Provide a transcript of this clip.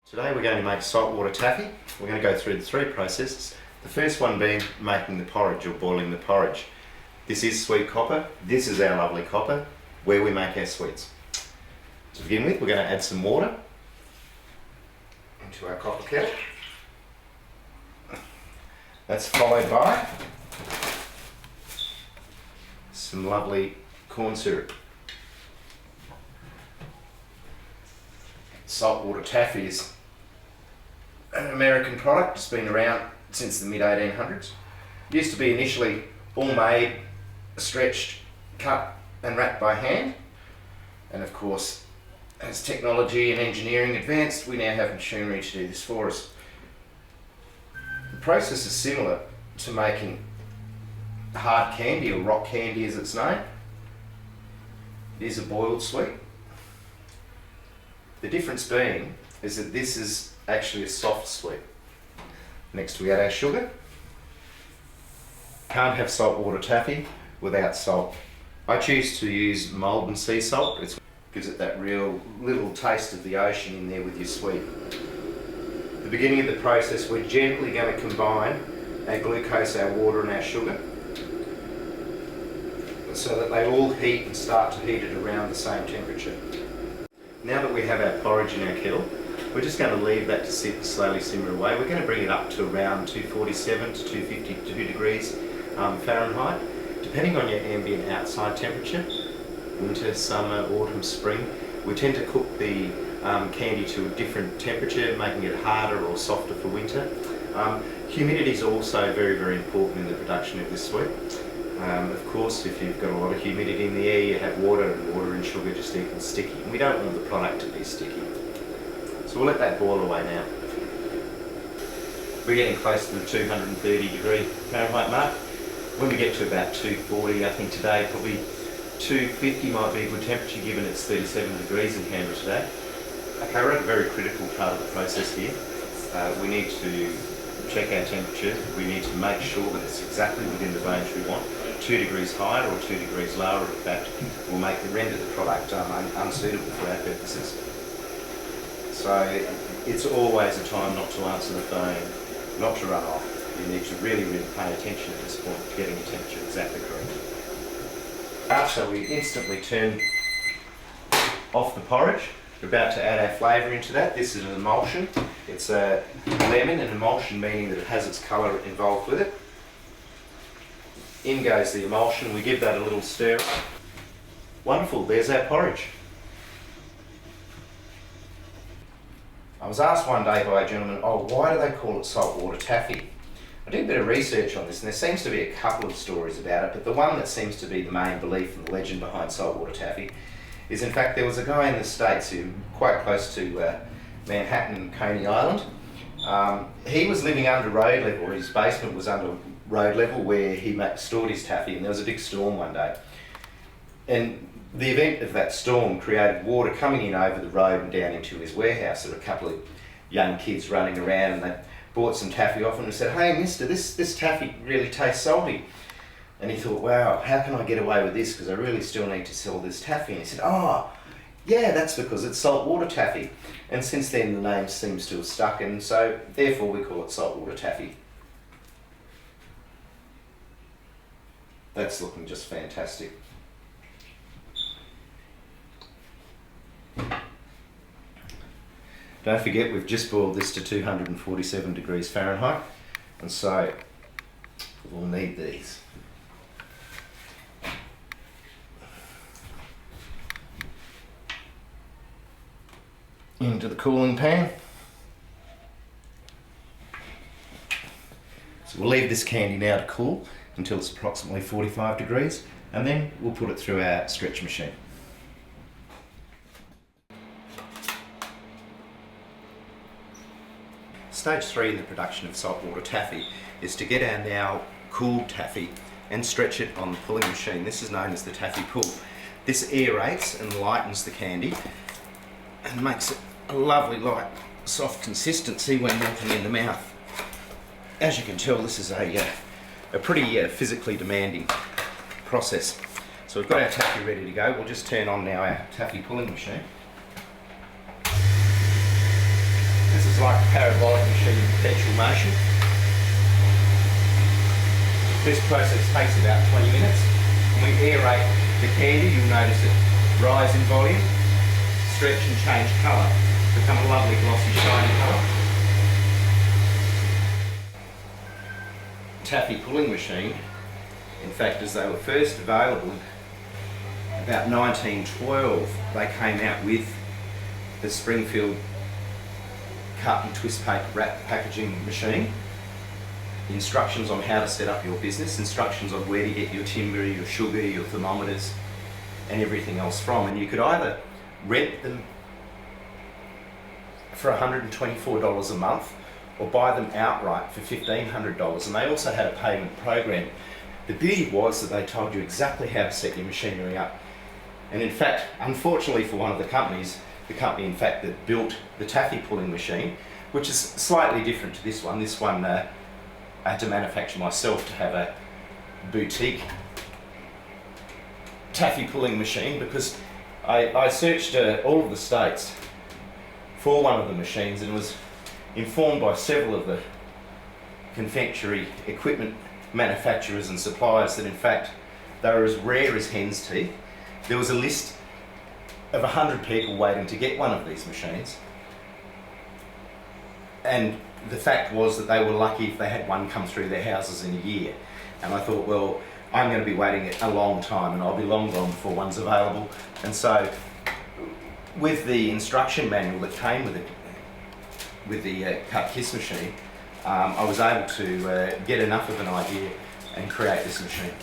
Today we're going to make saltwater taffy. We're going to go through the three processes. The first one being making the porridge or boiling the porridge. This is sweet copper. This is our lovely copper where we make our sweets. To begin with, we're going to add some water into our copper kettle. That's followed by some lovely corn syrup. Saltwater taffy is an American product. It's been around since the mid-1800s. It used to be initially all made, stretched, cut and wrapped by hand. And of course, as technology and engineering advanced, we now have machinery to do this for us. The process is similar to making hard candy, or rock candy as it's known. It is a boiled sweet. The difference being is that this is actually a soft sweet. Next we add our sugar. Can't have saltwater taffy without salt. I choose to use Malden sea salt. It gives it that real little taste of the ocean in there with your sweet. At the beginning of the process, we're gently going to combine our glucose, our water and our sugar so that they all heat and start to heat at around the same temperature. Now that we have our porridge in our kettle, we're just going to leave that to sit and slowly simmer away. We're going to bring it up to around 247 to 252 degrees Fahrenheit, depending on your ambient outside temperature. Winter, summer, autumn, spring. We tend to cook the candy to a different temperature, making it harder or softer for winter. Humidity is also very, very important in the production of this sweet. Of course, if you've got a lot of humidity in the air, you have water, and water and sugar just equals sticky. And we don't want the product to be sticky. So we'll let that boil away now. We're getting close to the 230 degree Fahrenheit mark. When we get to about 240, I think today probably 250 might be a good temperature given it's 37 degrees in Canberra today. Okay, we're at a very critical part of the process here. We need to check our temperature. We need to make sure that it's exactly within the range we want. 2 degrees higher or 2 degrees lower, in fact, will render the product unsuitable for our purposes. So it's always a time not to answer the phone, not to run off. You need to really, really pay attention at this point to getting the temperature exactly correct. So we instantly turn off the porridge. We're about to add our flavour into that. This is an emulsion. It's a lemon, an emulsion meaning that it has its colour involved with it. In goes the emulsion. We give that a little stir. Wonderful, there's our porridge. I was asked one day by a gentleman, why do they call it saltwater taffy? I did a bit of research on this and there seems to be a couple of stories about it, but the one that seems to be the main belief and the legend behind saltwater taffy is, in fact, there was a guy in the States who, quite close to Manhattan and Coney Island. He was living under road level, or his basement was under road level where he stored his taffy, and there was a big storm one day. And the event of that storm created water coming in over the road and down into his warehouse. There were a couple of young kids running around and they bought some taffy off him and said, "Hey mister, this taffy really tastes salty." And he thought, wow, how can I get away with this, because I really still need to sell this taffy. And he said, yeah, that's because it's saltwater taffy. And since then the name seems to have stuck, and so therefore we call it saltwater taffy. That's looking just fantastic. Don't forget, we've just boiled this to 247 degrees Fahrenheit, and so we'll need these. Into the cooling pan. So we'll leave this candy now to cool until it's approximately 45 degrees, and then we'll put it through our stretch machine. Stage 3 in the production of saltwater taffy is to get our now cooled taffy and stretch it on the pulling machine. This is known as the taffy pull. This aerates and lightens the candy and makes it a lovely light soft consistency when melting in the mouth. As you can tell, this is a pretty physically demanding process. So we've got our taffy ready to go. We'll just turn on now our taffy pulling machine. This is like a parabolic machine in perpetual motion. This process takes about 20 minutes. When we aerate the candy, you'll notice it rise in volume, stretch and change colour, become a lovely glossy shiny colour. Taffy pulling machine, in fact, as they were first available, about 1912, they came out with the Springfield cut and twist paper wrap packaging machine. Instructions on how to set up your business, instructions on where to get your timber, your sugar, your thermometers and everything else from. And you could either rent them for $124 a month or buy them outright for $1,500, and they also had a payment program. The beauty was that they told you exactly how to set your machinery up. And in fact, unfortunately for one of the companies, the company in fact that built the taffy pulling machine, which is slightly different to this one. This one I had to manufacture myself to have a boutique taffy pulling machine, because I searched all of the states for one of the machines and was informed by several of the confectionery equipment manufacturers and suppliers that in fact they were as rare as hen's teeth. There was a list of 100 people waiting to get one of these machines, and the fact was that they were lucky if they had one come through their houses in a year. And I thought, well, I'm going to be waiting a long time and I'll be long gone before one's available. And so with the instruction manual that came with the cut kiss machine, I was able to get enough of an idea and create this machine.